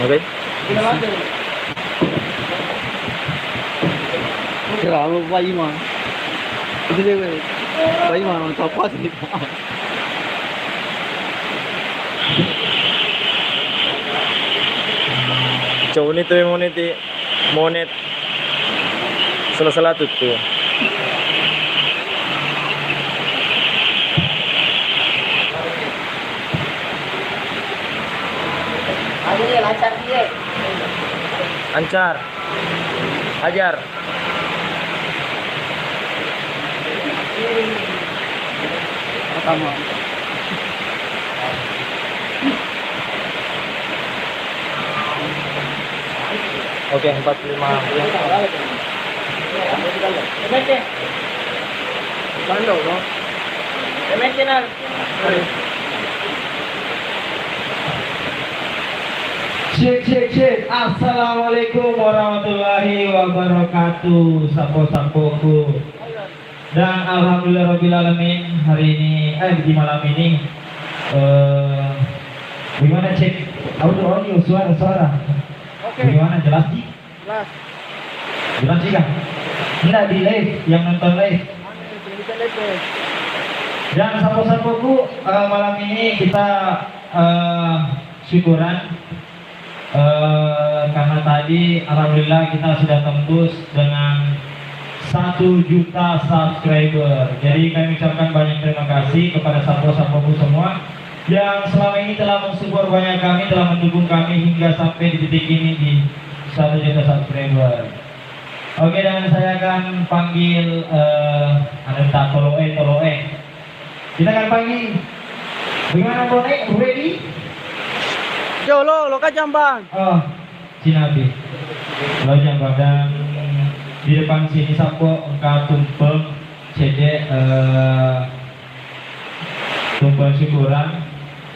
Oke. Kalau Pak Iman, itu dia Pak Iman orang copot sih. Cowok ini tuh monet salah tuh. Ayo lancar dia. Lancar. Hajar. Pertama. Oke, 45. Mete. Bando, no? Mete na. Cek. Assalamualaikum warahmatullahi wabarakatuh. Sapo-sapoku. Dan alhamdulillahirobbilalamin, hari ini di malam ini gimana cek audio suara. Oke. Gimana jelas sih? Jelas. Jelas sih kan? Enggak di live, yang nonton live. Bisa lihat. Dan sapo-sapoku, malam ini kita syukuran karena tadi alhamdulillah kita sudah tembus dengan 1 juta subscriber. Jadi kami ucapkan banyak terima kasih kepada sapo-sapoku semua yang selama ini telah mensupport banyak kami, telah mendukung kami hingga sampai di titik ini di 1 juta subscriber. Oke, dan saya akan panggil Ananta Toloe. Kita akan panggil. Bagaimana Toloe? Ready? Jo lo ka jambang. Oh, Cinabi. Lo jambang, dan di depan sini sapo engkau tumpeng CD tumpeng syukuran.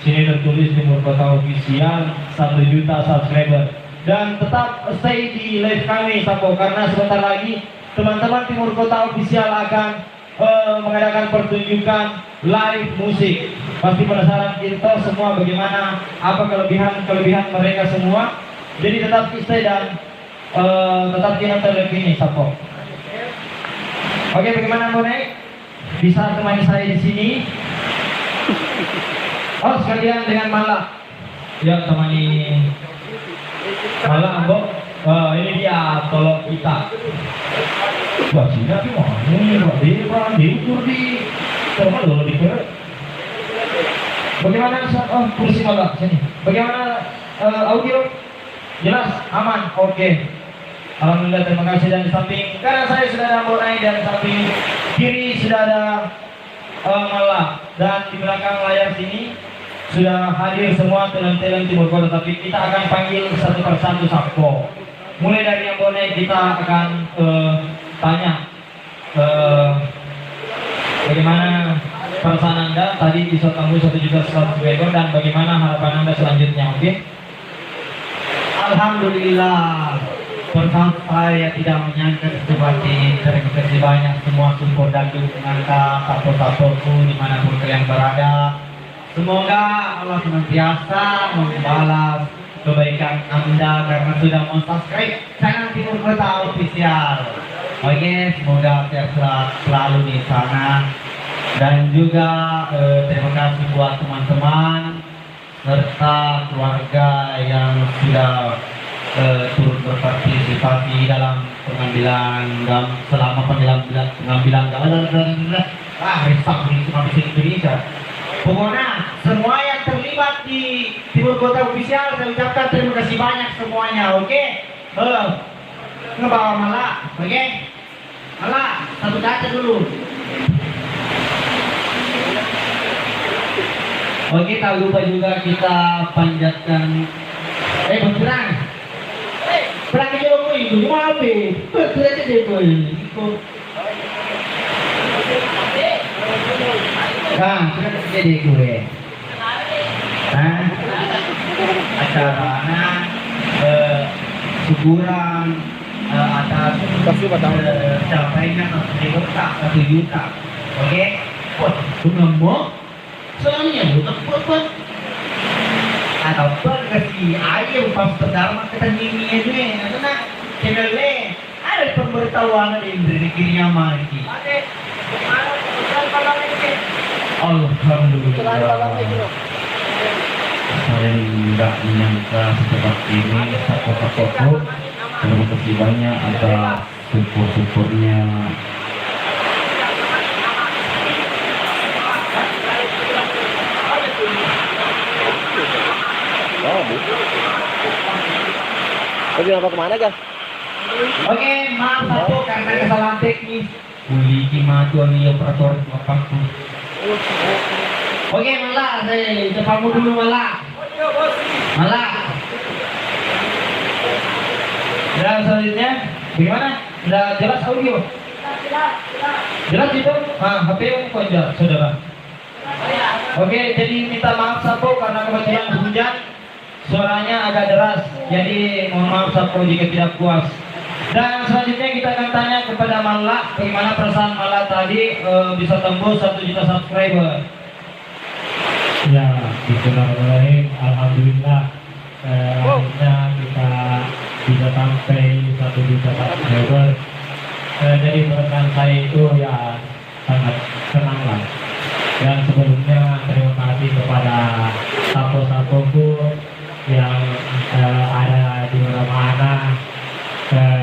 Sini tertulis Timur Kota Official 1 juta subscriber. Dan tetap stay di live kami sapo, karena sebentar lagi teman-teman Timur Kota Official akan mengadakan pertunjukan live musik. Pasti penasaran kita semua bagaimana, apa kelebihan mereka semua. Jadi tetap stay dan tetap nonton live ini sapo. Oke, bagaimana Bonek? Bisa temani saya di sini? Oh, sekalian dengan Mala. Ya, temani Mala Ambo. Ini dia tolong kita. Wah, sini tapi mau diukur di sama dulu di per. Bagaimana kursi Mala sini? Bagaimana audio? Jelas, aman, oke. Alhamdulillah, terima kasih. Dan di samping kanan saya sudah ada Bonai, dan di samping kiri sudah ada Mala, dan di belakang layar sini sudah hadir semua talent-talent Timur Kota. Tapi kita akan panggil satu persatu sapo. Mulai dari yang Bonai, kita akan tanya bagaimana perasaan Anda tadi bisa tembus 1 juta subscriber, dan bagaimana harapan Anda selanjutnya, oke? Alhamdulillah, pertama saya tidak menyangka seperti ini. Terima kasih banyak semua support dan dukungan sapo-sapoku dimanapun kalian berada. Semoga Allah senantiasa membalas kebaikan Anda karena sudah subscribe channel Timur Kota Official. Oke, semoga sehat selalu di sana. Dan juga terima kasih buat teman-teman serta keluarga yang sudah turut berpartisipasi dalam selama pengambilan gambar. Resak ini cuma bisa Indonesia. Pokoknya semua yang terlibat di Timur Kota Official, saya ucapkan terima kasih banyak semuanya. Oke, ngebawa Mala, oke? Mala, satu kaca dulu. Oke, tak lupa juga kita panjatkan berperang. Perang aja lo itu cuma apa? Betul aja deh boy. Nah, sudah terjadi gue. Nah, acaranya syukuran atas capaian 1 juta. Oke? Wah, itu ngomong soalnya butuh atau pergesi ayo pas pedama kita nyanyi ini apa nak channel le ada pemberitahuan di negeri nyaman ini. Alhamdulillah. Saya tidak menyangka seperti ini. Satu-satu terima kasih banyak atas syukur-syukurnya. Oh, Bu. Tapi apa kemana, Gan? Oke, maaf satu karena kesalahan teknis. Uli kimatuan nih operator bapakku. Oke, malah saya cepamu dulu malah. Malah. Dan selanjutnya, bagaimana? Sudah jelas audio? Jelas itu? HP kok enggak, saudara? Oke, jadi minta maaf Sapo karena kebetulan hujan, suaranya agak deras. Jadi mohon maaf Sapo jika tidak puas. Dan selanjutnya kita akan tanya kepada Mala, bagaimana perasaan Mala tadi bisa tembus 1 juta subscriber. Ya, bismillahirrahmanirrahim. Alhamdulillah, akhirnya kita bisa sampai 1 juta subscriber. Jadi perasaan saya itu ya sangat senang lah. Dan sebelumnya terima kasih kepada sapo-sapoku yang ada di mana-mana.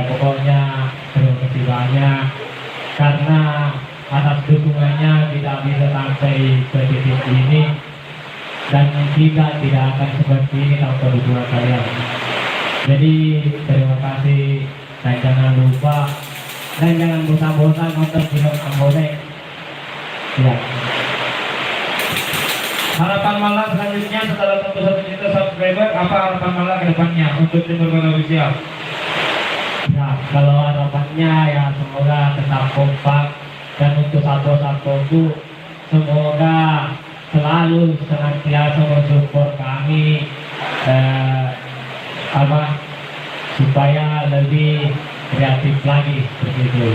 Pokoknya terima kasih banyak karena atas dukungannya kita bisa sampai ke titik ini dan kita tidak akan seperti ini tanpa dukungan kalian. Jadi terima kasih dan jangan lupa dan jangan bosan-bosan nonton film Ambone. Ya. Harapan Mala selanjutnya setelah tembus 1 juta subscriber, apa harapan Mala ke depannya untuk Timur Kota Official? Ya, kalau harapannya ya semoga tetap kompak dan untuk satu-satuku semoga selalu senantiasa mensupport kami supaya lebih kreatif lagi seperti itu.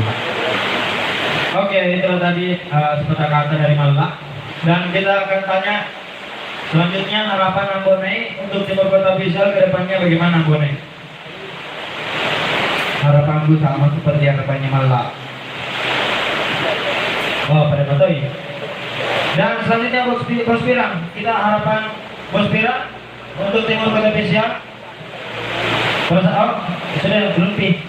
Oke, itu tadi sepatah kata dari Mala. Dan kita akan tanya selanjutnya harapan Ambone untuk Timur Kota Official ke depannya bagaimana Ambone? Harapanku sama seperti harapannya Mala. Oh, pada Batoy. Dan selanjutnya Bos Pirang, kita harapan Bos Pirang untuk Timur Kota Official. Sudah belum pi.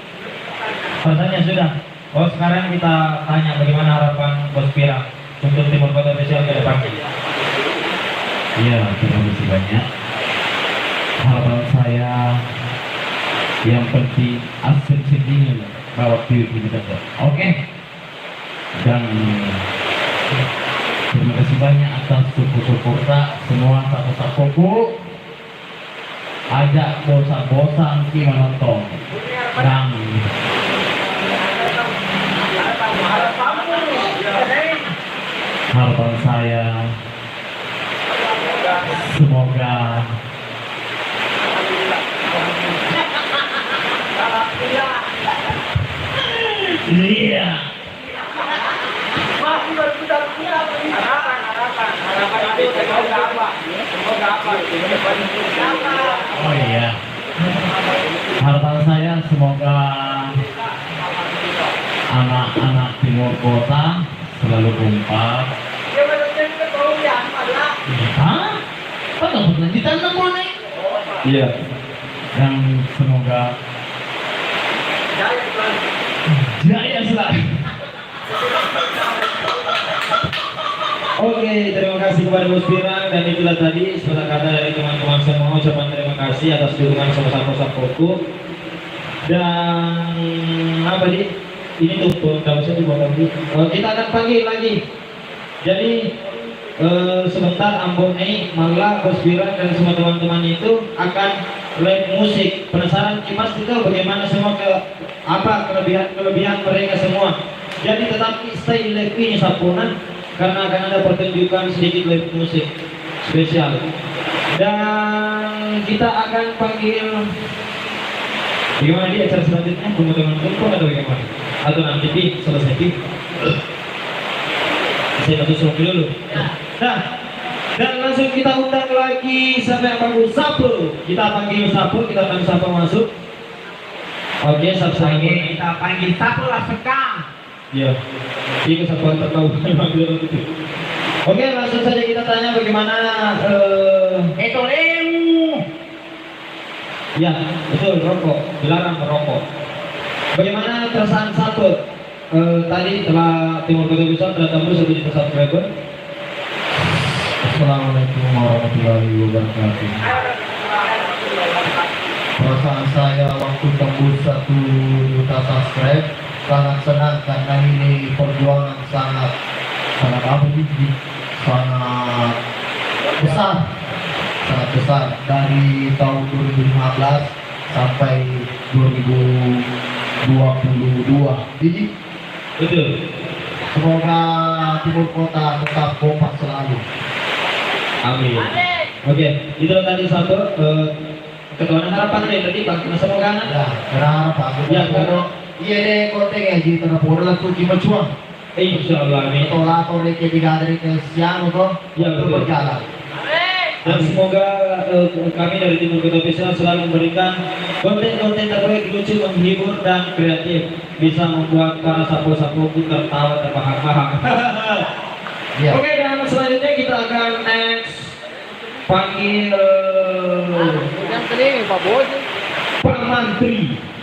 Pertanyaannya sudah. Oh, sekarang kita tanya bagaimana harapan Bos Pirang untuk Timur Kota Official ke depan. Ya, terima kasih banyak. Harapan saya yang penting asal sedih bawa pilih kita. Oke. Dan terima kasih banyak atas support semua sapo-sapoku. Ajak bosan-bosan kita menonton. Dan harapan saya semoga iya oh iya harapan saya semoga anak-anak Timur Kota selalu kompak. Hah? Apa berlanjutan namanya? Iya. Dan semoga jaya selalu. Oke, terima kasih kepada Bos Pirang dan itulah tadi sepatah kata dari teman-teman semua. Ucapan terima kasih atas dukungan sapo-sapoku. Dan apa nih? Ini tuh nggak bisa dibawa lagi. Kita akan panggil lagi. Jadi sebentar Ambone, Mala, Bos Pirang dan semua teman-teman itu akan live musik. Penasaran Mas juga bagaimana semua kelebihan mereka semua. Jadi tetap stay live ini Sapunan karena akan ada pertunjukan sedikit live musik spesial. Dan kita akan panggil bagaimana di acara selanjutnya teman-teman pun atau bagaimana? Atau nanti selesai saya bantu suruh dulu. Nah, Dan langsung kita undang lagi siapa yang bagus, Sapu. Kita panggil Sapu, kita panggil Sapu masuk. Oke, Sapu lagi. Kita panggil Sapu lah sekang. Iya. Ini kesatuan tertahu. Oke, langsung saja kita tanya bagaimana Itu lemu. ya, betul, rokok, dilarang merokok. Bagaimana perasaan Sapu? Tadi telah Timur Kota Besar telah tembus 1 juta subscriber. Assalamualaikum warahmatullahi wabarakatuh. Perasaan saya waktu tembus 1 juta subscribe sangat senang karena ini perjuangan sangat apa sih? Sangat besar dari tahun 2015 sampai 2022. Jadi Betul. semoga Timur Kota tetap kompak selalu. Amin. Oke, itu tadi satu ketuaan harapan deh tadi Pak. Semoga Ya, kenapa Pak? Ya, karena Iya deh, konten ya jadi terapur lah tuh cuma cuang. insyaallah amin. Tolator deh kayak tiga dari ke siang tuh, Ya, itu betul. berjalan. Dan semoga kami dari Timur Kota Official selalu memberikan konten-konten terbaik, lucu, menghibur dan kreatif, bisa membuat para sapu-sapu tertawa terbahak-bahak. Iya. Oke, dan selanjutnya kita akan next panggil Yang ini Pak Bos. Pak Mantri.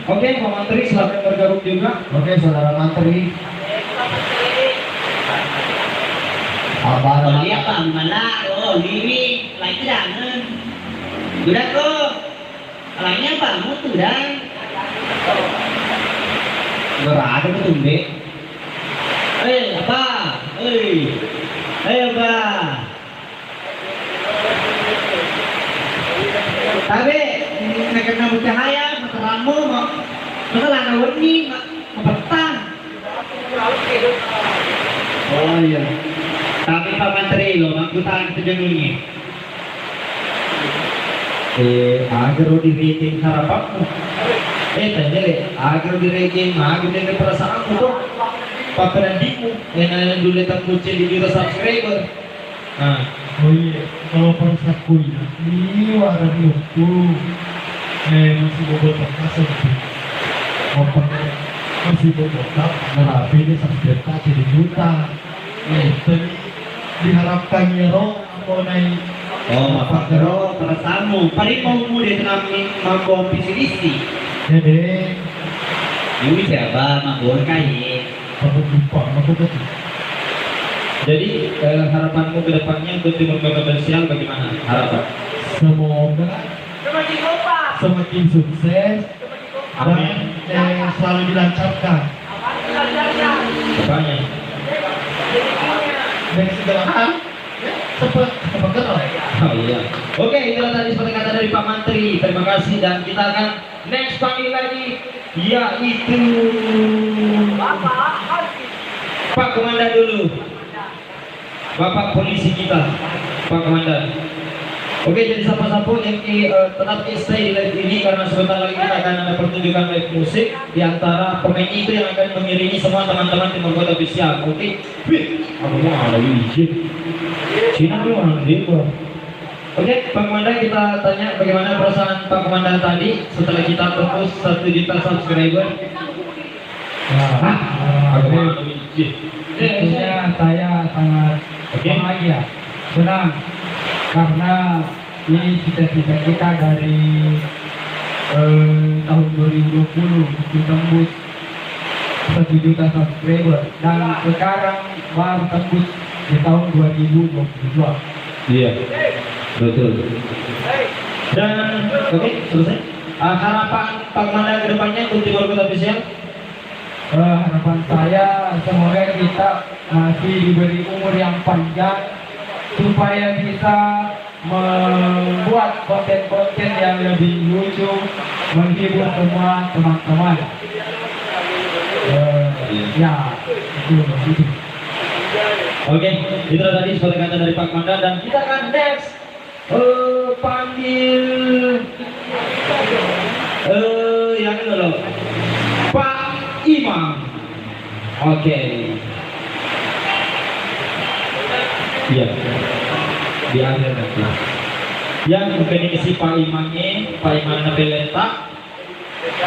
Oke, Pak Mantri silakan bergabung juga. Oke, saudara Mantri. Kabar Dia apa mana? Oh, Liwi, lagi jangan. Sudah kok. Lainnya apa? Mutu dan. Berada betul deh. Apa? Apa? Tapi nak kena bercahaya, mata ramu, mata lana warni, mata petang. Oh iya. Tapi Pak Menteri loh, angkutan sejengulnya. Agar di rating harapanmu. Tanya deh, agar di rating, agar di perasaanmu tuh. Paperandimu, yang dulu datang kucing di juta subscriber. Nah, Oh iya, kalau persaku ini warna itu masih bobotak masuk. Masih bobotak, merapi ini subscribe jadi juta. Tapi diharapkannya roh mau naik. oh maaf kero perasaanmu. Paling mau muda dengan mampu visi. Jadi Ini siapa? Mabur kaya. aku lupa, aku betul. Jadi harapanmu ke depannya untuk Timur Kota Official bagaimana? Harapan? Semoga semakin sukses Amin. dan selalu dilancarkan Apanya? dari segala hal. Cepat bergerak. Oh iya. Oke, itulah tadi seperti kata dari Pak Mantri. Terima kasih dan kita akan next panggil lagi, yaitu Pak Komandan dulu. Bapak polisi kita, Pak Komandan. Oke, jadi sapu-sapu yang tetap stay di live ini karena sebentar lagi kita akan ada pertunjukan live musik di antara pemain itu yang akan mengiringi semua teman-teman Timur Kota Official. Oke, wih, aku mau ada izin. Cina tuh orang dia. Oke, Pak Komandan, kita tanya bagaimana perasaan Pak Komandan tadi setelah kita tembus 1 juta subscriber. Aku mau ada izin. Tentunya saya sangat Oke. bahagia, senang karena ini cita-cita kita dari tahun 2020 untuk tembus 1 juta subscriber dan sekarang baru tembus di tahun 2022. Iya, betul. Dan oke, selesai. Harapan Pak Komandan ke depannya untuk Timur Kota Official? Harapan saya semoga kita masih diberi umur yang panjang supaya bisa membuat konten-konten yang lebih lucu, menghibur semua teman-teman. Ya, itu. Oke, itu tadi seperti kata dari Pak Komandan dan kita akan next panggil yang ini loh, Pak Imam. Oke. Iya. di akhir nanti. Yang mungkin ini si Pak Iman Nabelenta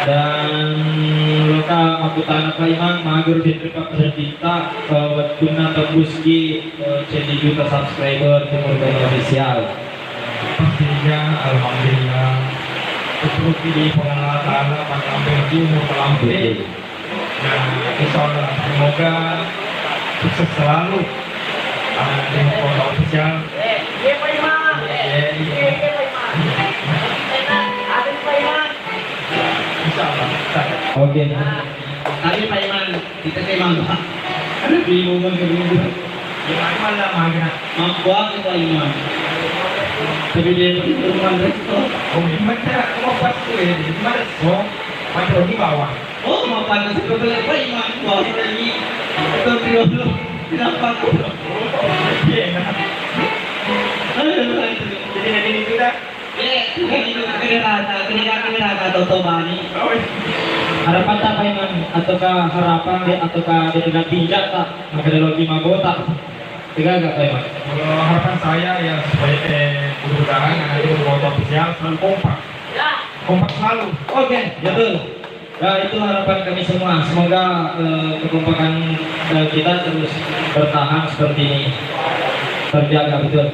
dan loka makutana Pak Iman mager diterima peserta waktunya tembus di channel juta subscriber Timur Tengah official. Pastinya alhamdulillah terus di pengalaman Allah pada umur terlampau. Nah, insya Allah semoga sukses selalu Timur Tengah official. Insya Allah. Oke. Tapi Pak Iman, kita memang Ada bingungan kedua. Gimana malah magna? mampu aku Pak Iman. Tapi dia rumah itu. Oh, gimana? Kamu pas tuh ya? Gimana? Oh, macam di bawah. Oh, mau panas sebetulnya Pak Iman. Wah, ini itu dulu. Kenapa aku? Iya, nah. Jadi nanti ini sudah. Kena Toto Bani. Oh, Harapan tak Pak Iman ataukah harapan ataukah dia tidak bijak tak maka dia lagi mabota. Tiga agak Pak Iman. kalau harapan saya ya supaya mudah-mudahan nanti untuk official selalu kompak. Kompak selalu. Oke, betul. Ya itu harapan kami semua. Semoga kekompakan kita terus bertahan seperti ini, terjaga betul.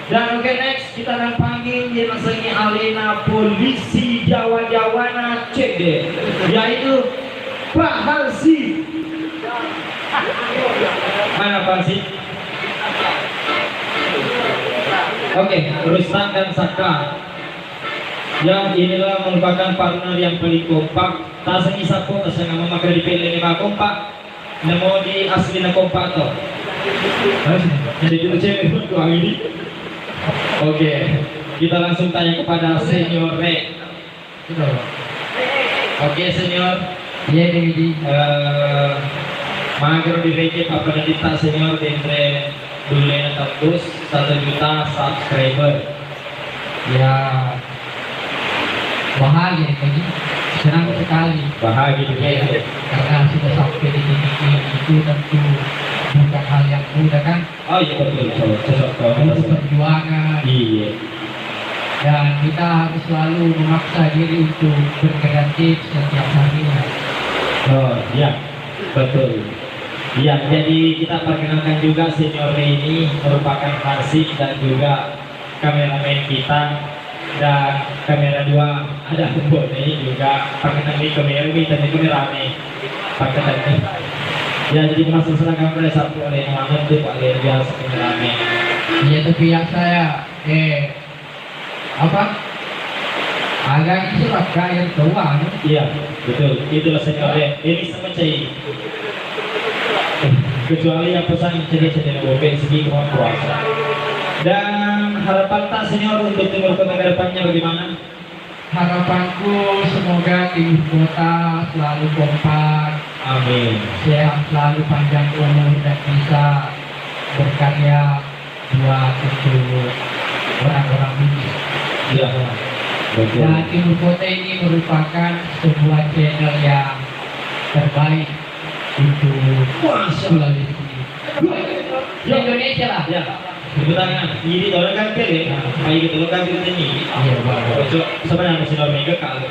Dan oke next kita akan panggil yang namanya Alena Polisi Jawa-Jawana CD, yaitu Pak Halsi. Mana Pak Halsi? Oke, Ruslan dan Saka. Yang inilah merupakan partner yang paling kompak. Tak sengisah pun, tak sengaja memakai di pilih 5 kompak. Nemo di asli na kompak to. Jadi kita cewek untuk ini. Oke, kita langsung tanya kepada Senior Re. Oke Senior. Iya, Dedi. Mager di recap apa nanti tak Senior dentre dulu tembus 1 juta subscriber. Ya, bahagia Dedi. Senang sekali. Bahagia juga. Karena sudah sampai di titik ini itu tentu bukan hal yang mudah kan. Oh iya betul, cocok Itu banget. perjuangan. Iya. Dan kita harus selalu memaksa diri untuk berkreatif setiap harinya. Oh iya, betul. Iya, jadi kita perkenalkan juga Senior Re ini merupakan Hansip dan juga kameramen kita, dan kamera 2 ada Bone juga pakai teknik kamera dan itu rame pakai teknik. Ya jadi masuk seragam pada satu oleh Muhammad itu Pak Lerja rame. Iya, tapi yang saya agak surat kayak tua no? Iya betul, itulah Senior Re. Ini sama cai. Kecuali yang pesan jadi bopeng segi kemampuan puasa. Dan harapan tak Senior untuk Timur Kota ke depannya bagaimana? Harapanku semoga tim kota selalu kompak, Amin. sehat selalu, panjang umur, dan bisa berkarya buat untuk orang-orang bisnis. Iya. Betul. Dan Timur Kota ini merupakan sebuah channel yang terbaik untuk Sulawesi. Di Indonesia lah. Ya. Tepuk tangan. Ini orang kan ya. Baik gitu lo kan ini. Iya, bagus. Sebenarnya Senior Mega kali.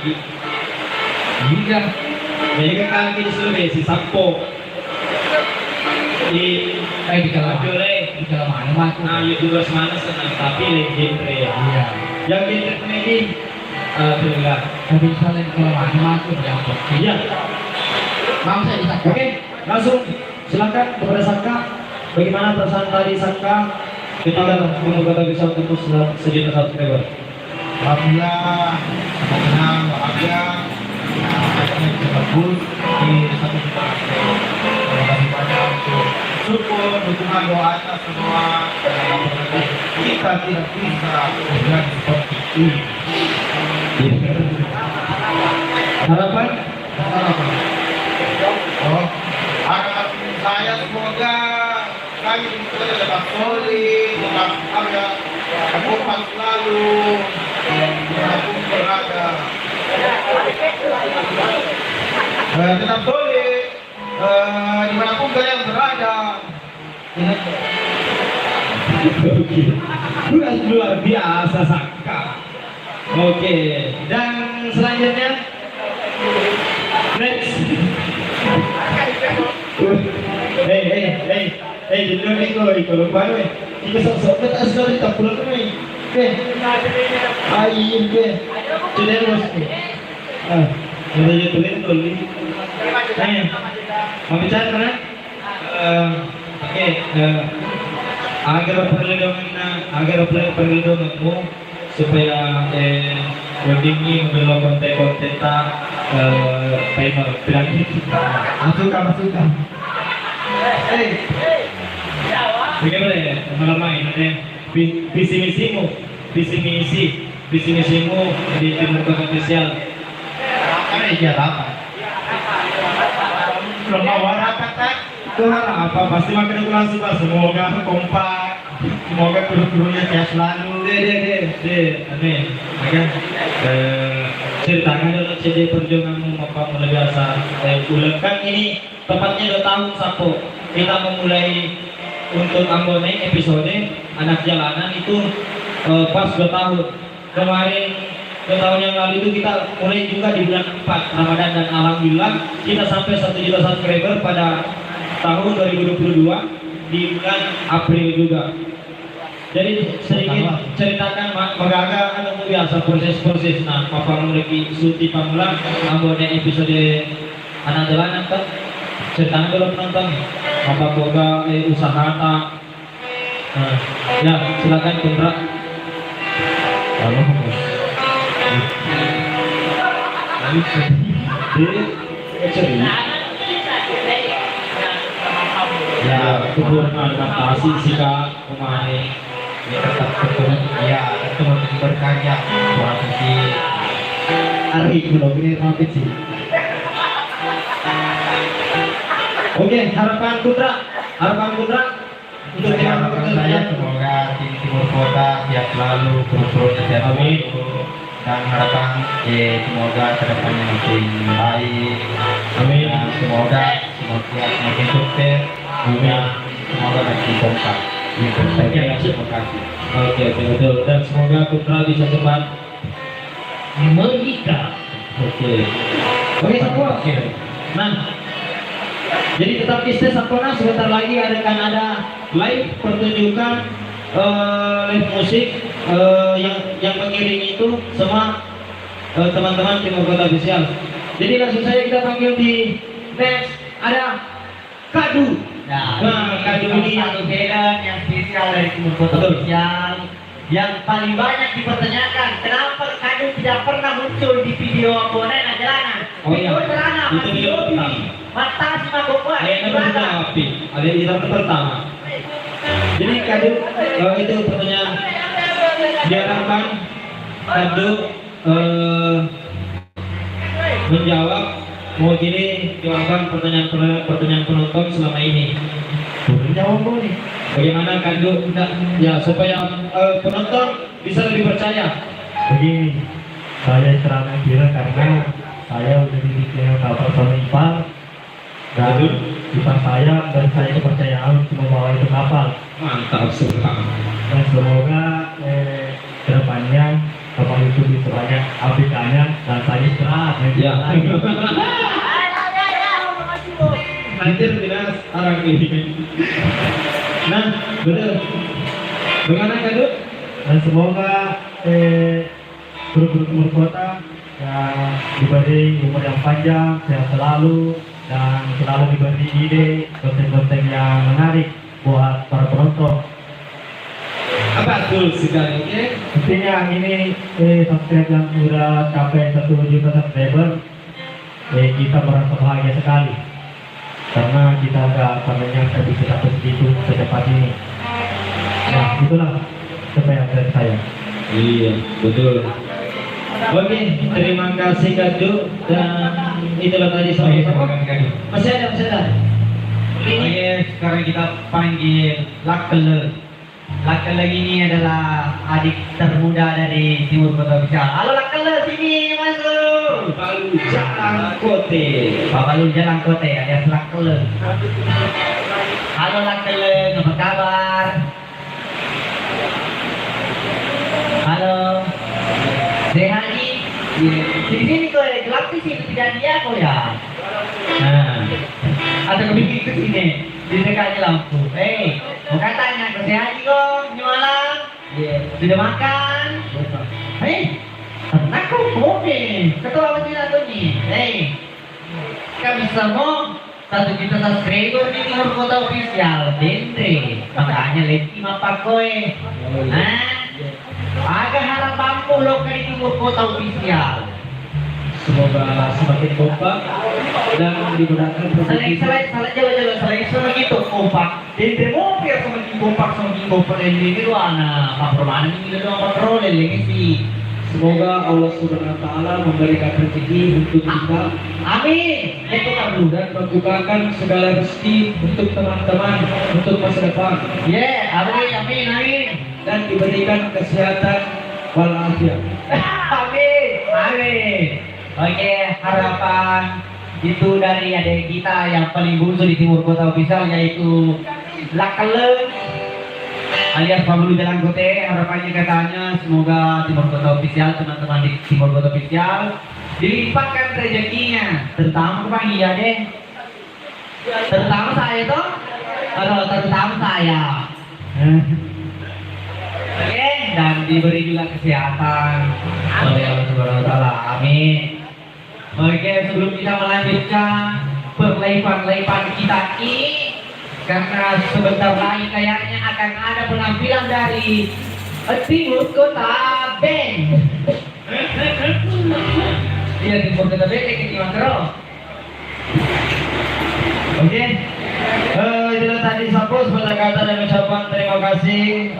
Iya. Mega kali di Sulawesi Sampo. Di Di Jole. mana Nah, YouTuber semana senang tapi legend ya. Iya. Yang genre komedi alhamdulillah. Tapi misalnya kalau mana yang penting. Iya. Mau saya bisa. Oke, langsung silakan kepada Saka. Bagaimana perasaan tadi Saka ketika Timur bisa tembus 1 juta subscriber? Alhamdulillah, senang, bahagia. Akhirnya bisa tembus di 1 juta. Terima kasih banyak untuk support, dukungan, doanya semua. Kita tidak bisa menjadi seperti ini. Harapan? Oh, harapan saya semoga kami bisa tetap solid, tetap kompak selalu, dimanapun berada. Tetap solid, dimanapun kalian berada. Oke. luar biasa Saka. Oke, dan selanjutnya next. Dulu ni ko ikut baru. Kita sok-sok kita asal kita pulang ni. Ayam ke. Sudah bos. Sudah je tulis. Mau bicara mana? Oke, agar perlindunganmu supaya wedding ini membela konten-konten timer bilang masukkan. Bagaimana ya malam main ada visi misimu di Timur Kota Official. Karena dia apa? Bermawar itu apa? Pasti makin langsung Pak. Semoga kompak, semoga kru-krunya sehat selalu. Amin. Agar ceritakan dulu CD perjuanganmu apa mulai biasa. Ulang ini tepatnya 2 tahun Sapo. Kita memulai untuk Ambone episode anak jalanan itu pas 2 tahun. Kemarin 2 tahun yang lalu itu kita mulai juga di bulan 4 Ramadan, dan alhamdulillah kita sampai 1 juta subscriber pada tahun 2022 di bulan April juga. Jadi sedikit ceritakan magaga anu biasa proses. Nah, Papa memiliki suti pamula Ambone episode anak jalanan kan. Ceritakan dulu penonton. Papa boga usaha tak. Ya, silakan Kendra. Halo. Ya, kebun adaptasi sih Kak kemarin. Ya tetap ketemu, ya ketemu berkarya. Prosesi Ari belum ini rapid sih. Oke, harapan Putra untuk harapan saya semoga tim Timur Kota siap selalu terus sehat. Amin. Dan harapan semoga kedepannya makin baik. Amin. Dan semoga semakin sukses. Amin. Semoga makin kompak. Terima kasih. Oke, betul. Dan semoga Putra bisa cepat menikah. Oke, semua. Nah, jadi tetap stay Sampona. Sebentar lagi akan ada live pertunjukan live musik yang mengiringi itu sama teman-teman Timur Kota Official. Jadi langsung saja kita panggil di next ada Kadu. Nah, Kadu ini satu band yang spesial dari Timur Kota Official yang paling banyak dipertanyakan, kenapa Kadu tidak pernah muncul di video Ambone anak jalanan? Oh iya, itu video pertama. Mata si Magokwa. Ada yang pertama. Jadi Kadu itu pertanyaan diharapkan Kadu menjawab mau gini jawaban pertanyaan penonton selama ini. Jawab boleh. Bagaimana Kadu ya supaya penonton bisa lebih percaya. Begini, saya ceramah kira karena saya udah dibikin kapal ipar dan ipar saya dan saya kepercayaan untuk membawa itu kapal. Mantap sekali. Dan semoga kedepannya kapal itu bisa banyak APK-nya dan saya istirahat. Ya. Anjir tidak arang ini. Nah, betul. Bagaimana Kadu? Dan semoga guru-guru Timur Kota yang diberi umur yang panjang, sehat selalu, dan selalu diberi ide konten-konten yang menarik buat para penonton. Apa betul sekali? Oke. Intinya ini subscribe yang sudah capai 1 juta subscriber, kita merasa bahagia sekali karena kita nggak pernah nyangka bisa dapat segitu secepat ini. Nah, itulah apa yang dari saya. Iya, betul. Oke, terima kasih Kadu, dan itulah tadi sama-sama. Masih ada. Oke, sekarang kita panggil Lakele. Lakele ini adalah adik termuda dari Timur Kota Official. Halo Lakele, sini masuk. Baru Jalan Kote. Baru Jalan Kote alias Lakele. Halo Lakele, apa kabar? Haji. Di sini kau ada gelap di sini tidak dia kau ya. Nah, atau kau bikin ke sini di dekatnya lampu. Mau katanya ke Haji kau nyualang. Sudah makan? Aku oke. Ketua apa tidak tuh nih? Kami semua 1 juta subscriber di Timur Kota Official, Dendre. Makanya lagi mapak kowe. Agak harapanku lo ke Timur Kota Official. Semoga semakin kompak dan digunakan Selain sebegitu kompak. Dendre mobil semakin kompak ini ruana. Pak Permana ini doang patrol lagi sih. Semoga Allah Subhanahu wa taala memberikan rezeki untuk kita. Amin. Itu kan Dan membukakan segala rezeki untuk teman-teman untuk masa depan. Amin. Dan diberikan kesehatan walafiat. Amin. Oke, harapan itu dari adik kita yang paling bungsu di Timur Kota Official yaitu Lakale alias Pablo Jalan Kote. Harapannya katanya semoga Timur Kota Official, teman-teman di Timur Kota Official dilimpahkan rezekinya, terutama Bang iya deh, terutama saya toh, terutama saya. Oke, dan diberi juga kesehatan oleh Allah Subhanahu wa taala. Amin. Oke, sebelum kita melanjutkan perlaipan kita ini, karena sebentar lagi kayaknya akan ada penampilan dari Timur Kota Band. Iya, Timur Kota Band yang kita terus. Oke. Itulah tadi Sapo sebagai kata dan ucapan terima kasih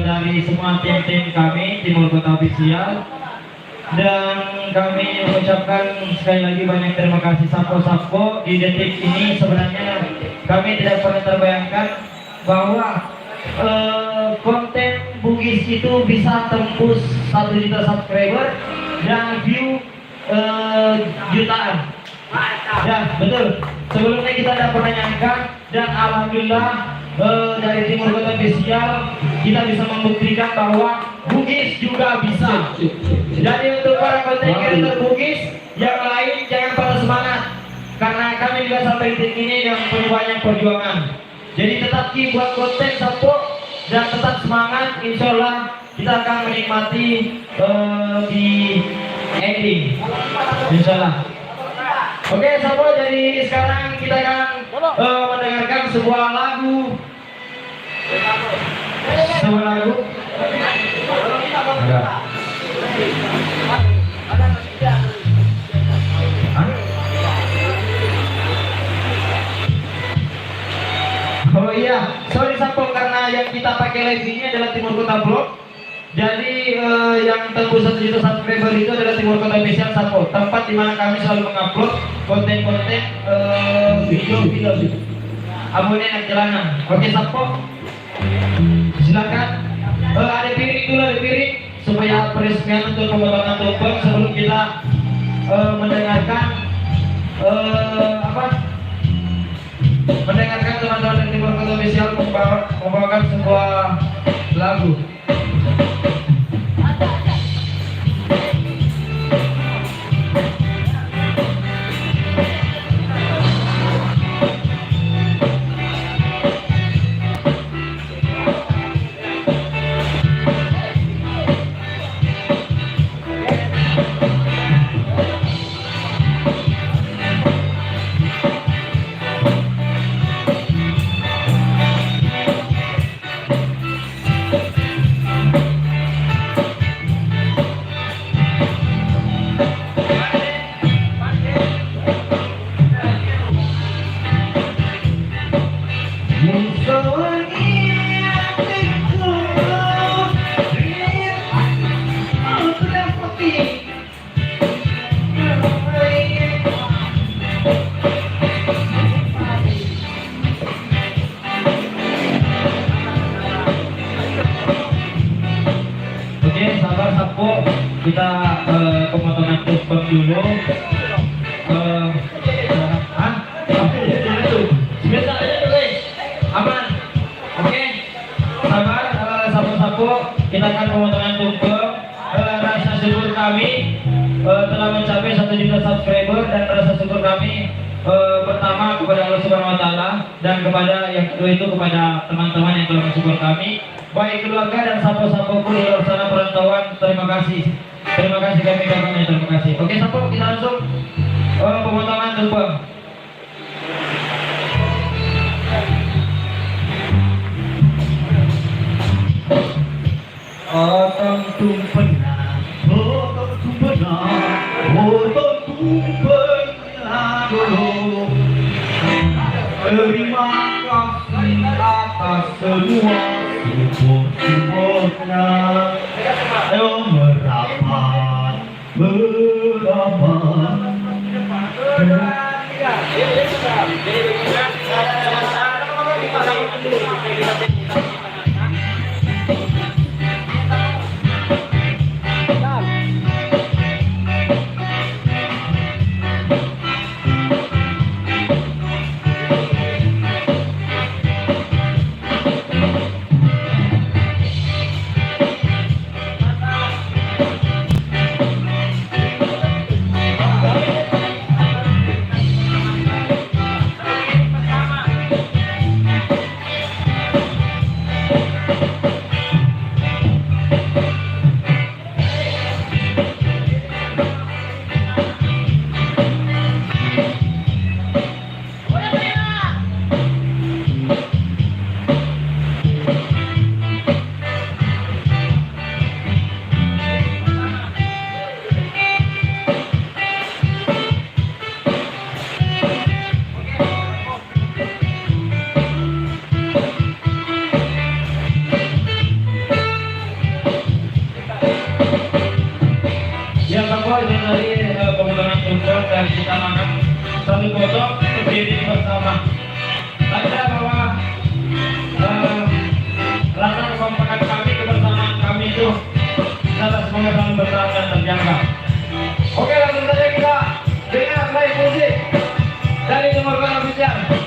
dari semua tim-tim kami Timur Kota Official. Dan kami mengucapkan sekali lagi banyak terima kasih Sapo di detik ini. Sebenarnya kami tidak pernah terbayangkan bahwa konten Bugis itu bisa tembus 1 juta subscriber dan view jutaan. Ya betul, sebelumnya kita tidak pernah nyangka dan alhamdulillah dari Timur Kota Official kita bisa membuktikan bahwa Bugis juga bisa. Jadi untuk para konten kreator Bugis yang lain jangan patah semangat, karena kami juga sampai titik ini yang punya banyak perjuangan. Jadi tetap buat konten support dan tetap semangat. Insya Allah kita akan menikmati di ending. Insya Allah. Oke, Sapo, jadi sekarang kita akan mendengarkan sebuah lagu. Enggak. Oh iya, sorry Sapo, karena yang kita pakai live ini adalah Timur Kota Vlog. Jadi yang tembus 1 juta subscriber itu adalah Timur Kota Official Sapo, tempat dimana kami selalu mengupload konten-konten video abonnya anak jalanan. Oke Sapo, silakan. Ada piring dulu, ada piring supaya peresmian untuk pemotongan tumpeng sebelum kita mendengarkan mendengarkan teman-teman dari Timur Kota Official membawakan sebuah lagu. Kita pemotongan tumpeng dulu. Aman. Oke. Sabar, sapu-sapu. Kita akan pemotongan tumpeng. Rasa syukur kami telah mencapai 1 juta subscriber, dan rasa syukur kami pertama kepada Allah Subhanahu Wa Taala, dan kepada yang kedua itu kepada teman-teman yang telah mensupport kami, baik keluarga dan sahabat-sahabatku di luar sana perantauan. Terima kasih kami ucapkan, terima kasih. Oke, sahabat, kita langsung pemotongan tumpeng. Otong tumpenang, otong tumpenang, otong tumpenang dulu. Terima kasih atas semua support-supportnya. Ayo merapat, Ya, bahwa dari pemotongan tumpeng, dan kita makan satu potong berdiri bersama. Tanda bahwa rasa kekompakan kami, kebersamaan kami itu semoga selalu bertahan dan terjaga. Oke, langsung saja kita dengar live musik dari Timur Kota Official.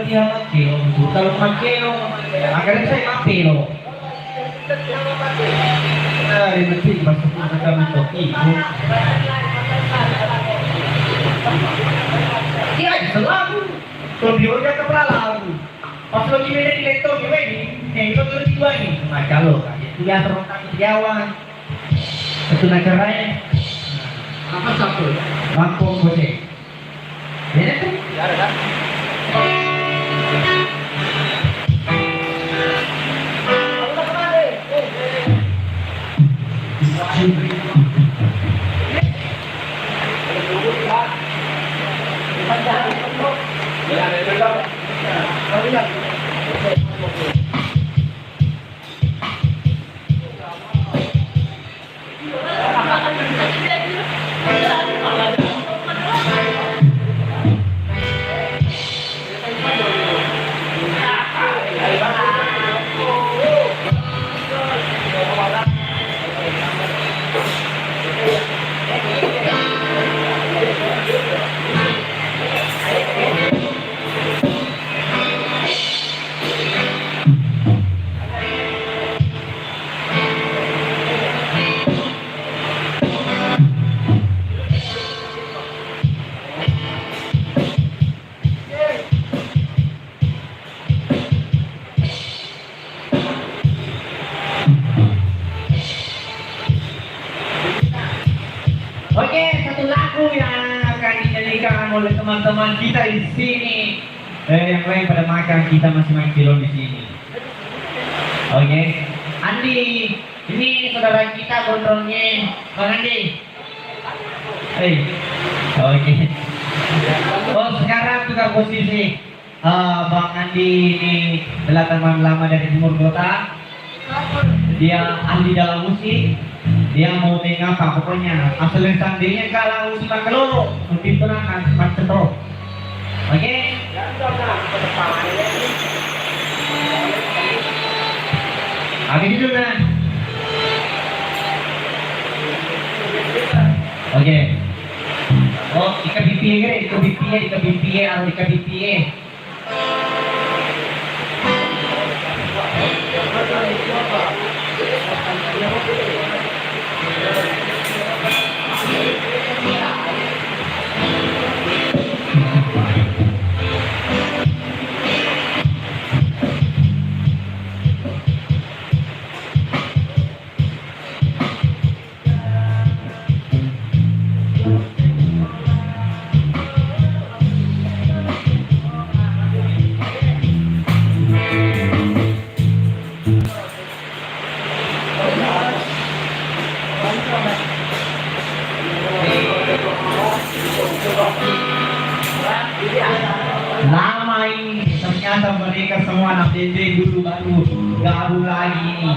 dia makeo, kalau makeo, akhirnya saya makeo. Nah, ini sih masuk ke dalam topi. Iya, selalu. Komputernya kepala. Pas lagi main di laptop ini, itu tuh dua ini. Macam lo, kuliah serentak Jawa. Itu caranya. Apa satu? Mampu boleh. Ini tuh. Ada kan? Oke, satu lagu yang akan dinyanyikan oleh teman-teman kita di sini. Yang lain pada makan, kita masih main film di sini. Oke, Andi, ini saudara kita kontrolnya, Bang Andi. Oke. Oh, sekarang tukar posisi. Bang Andi ini adalah teman lama dari Timur Kota. Dia ahli dalam musik. Dia mau mengapa pokoknya asal sandirinya kalau musik keloro untuk tenang macet terus. Oke. Oke dulu nah. Oke. Oh, ika BPA atau ika BPA. Lama ini ternyata mereka semua anak dendeng dulu baru gabung lagi ini.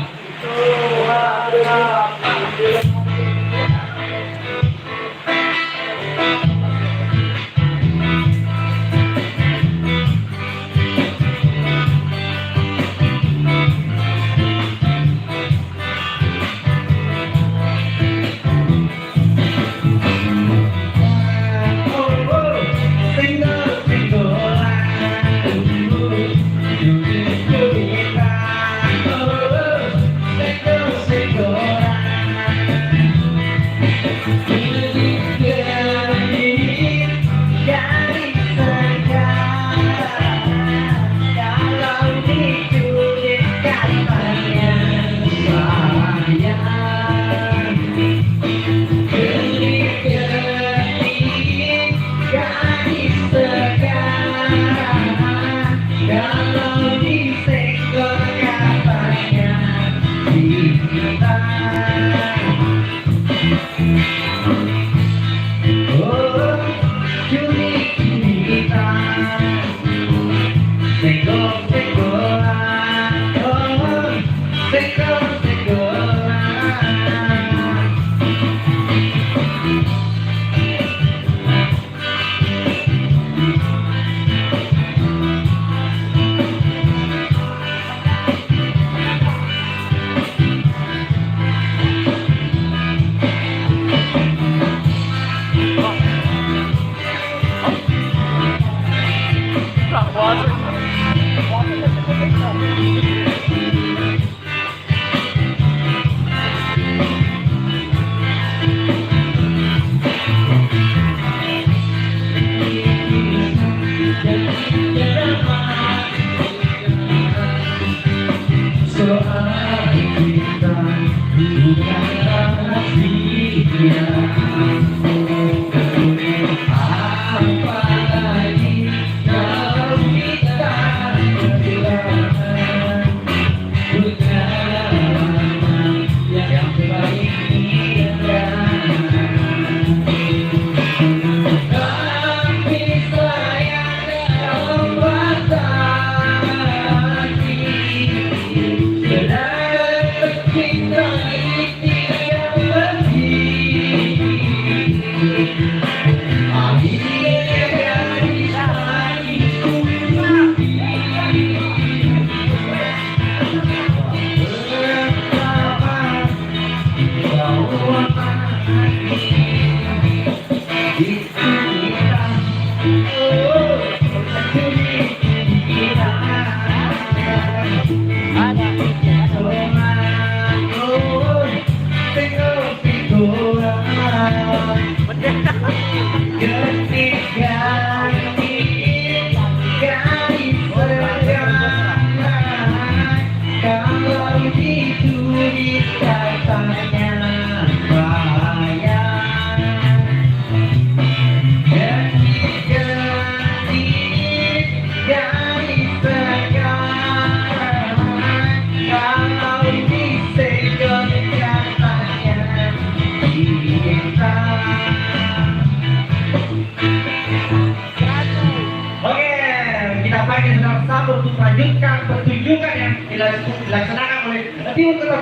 dilaksanakan oleh Timur Kota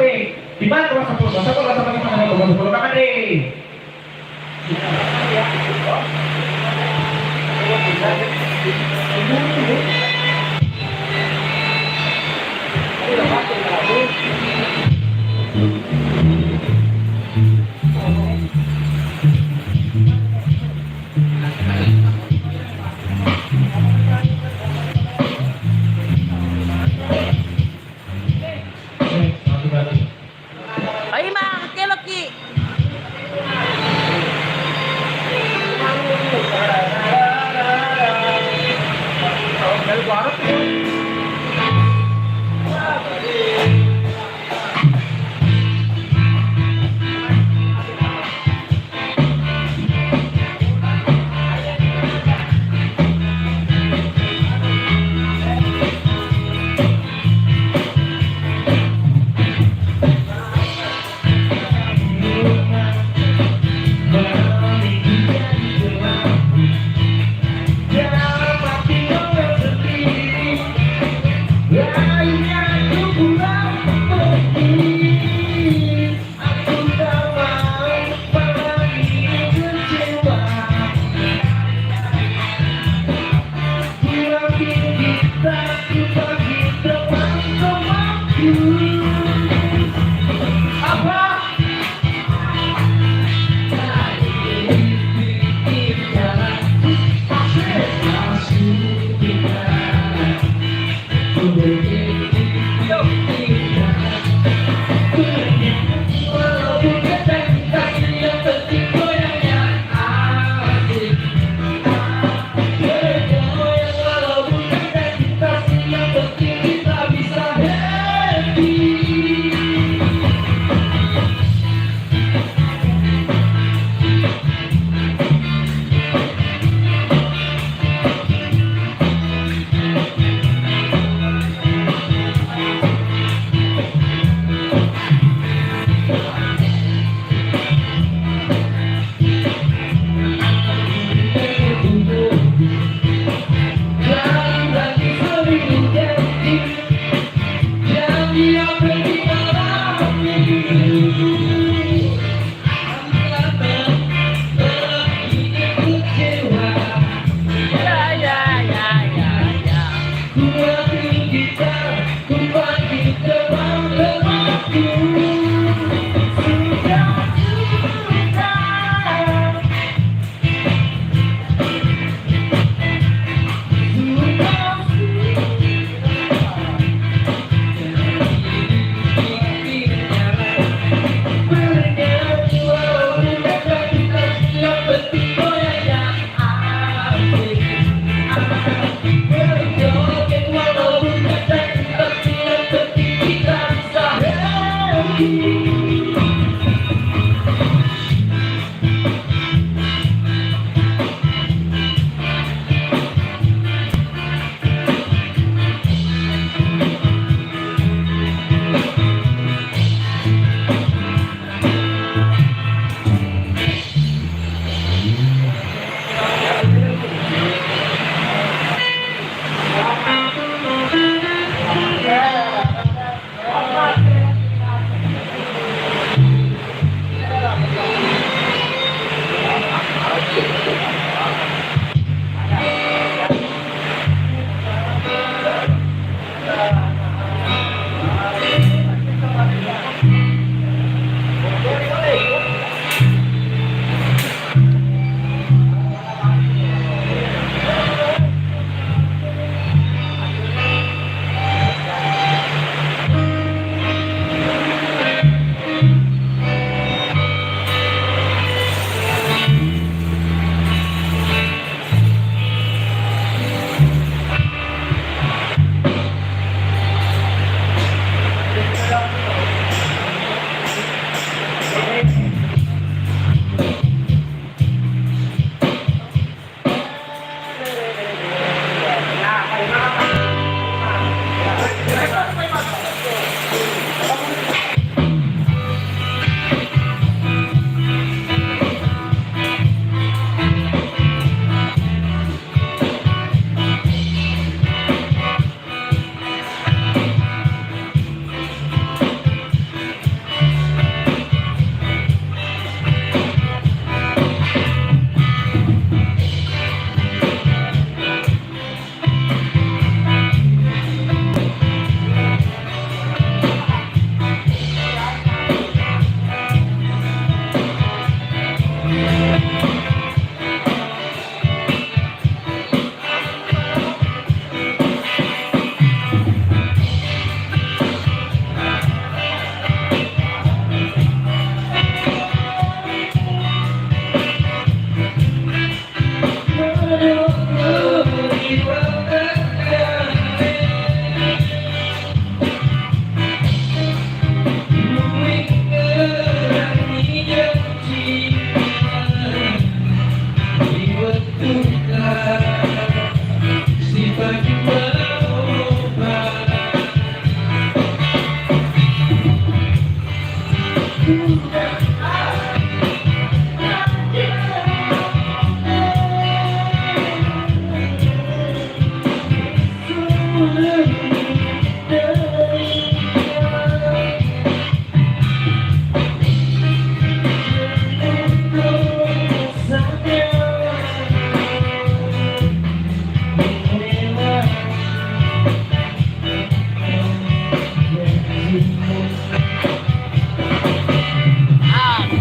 di mana kelas 10 kelas 10 kelas 10 KKD. Ay, mga kiloki.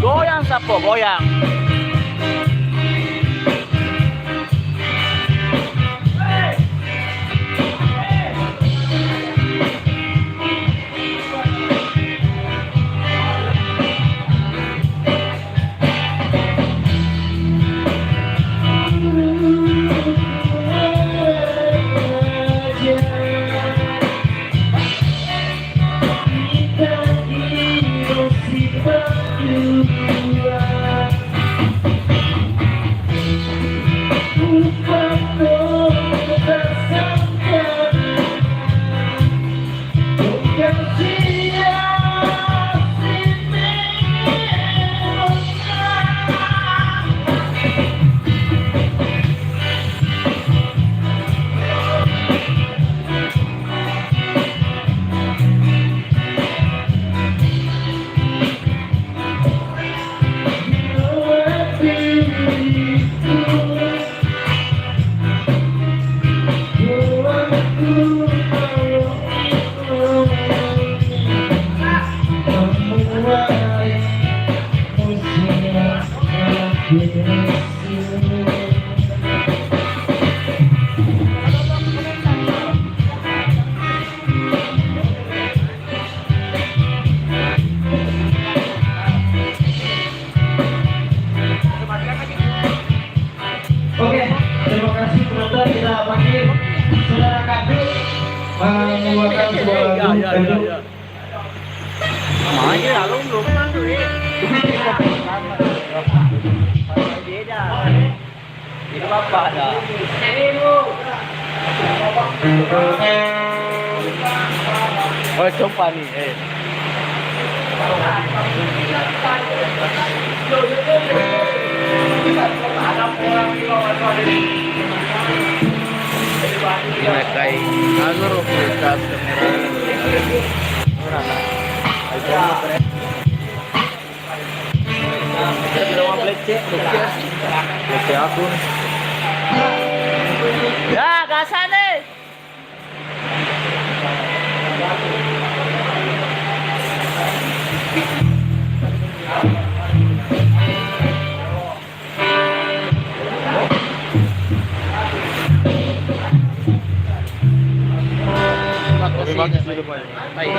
Goyang sapo, goyang. Oke, terima kasih penonton. Kita panggil saudara Kadut mengeluarkan sebuah lagu Kadut. Makanya lalu belum ini bapak dah. Oh, coba nih, Kai agro kita akun. Ya, gasan deh. Bagus di rumah. Baik.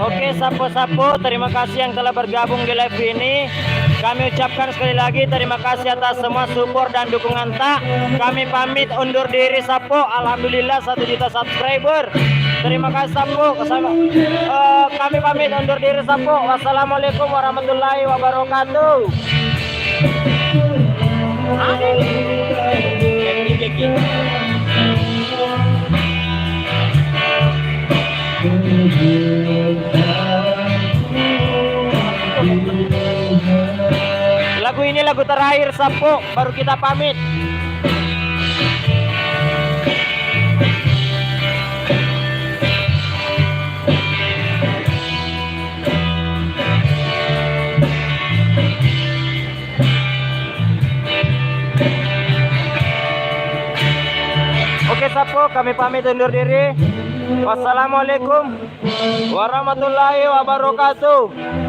Oke, sapo-sapo, terima kasih yang telah bergabung di live ini. Kami ucapkan sekali lagi terima kasih atas semua support dan dukungan tak. Kami pamit undur diri Sapo. Alhamdulillah 1 juta subscriber. Terima kasih Sapo. Kami pamit undur diri Sapo. Wassalamualaikum warahmatullahi wabarakatuh. Lagu ini lagu terakhir Sapo, baru kita pamit. Oke Sapo, kami pamit undur diri. Wassalamualaikum warahmatullahi wabarakatuh.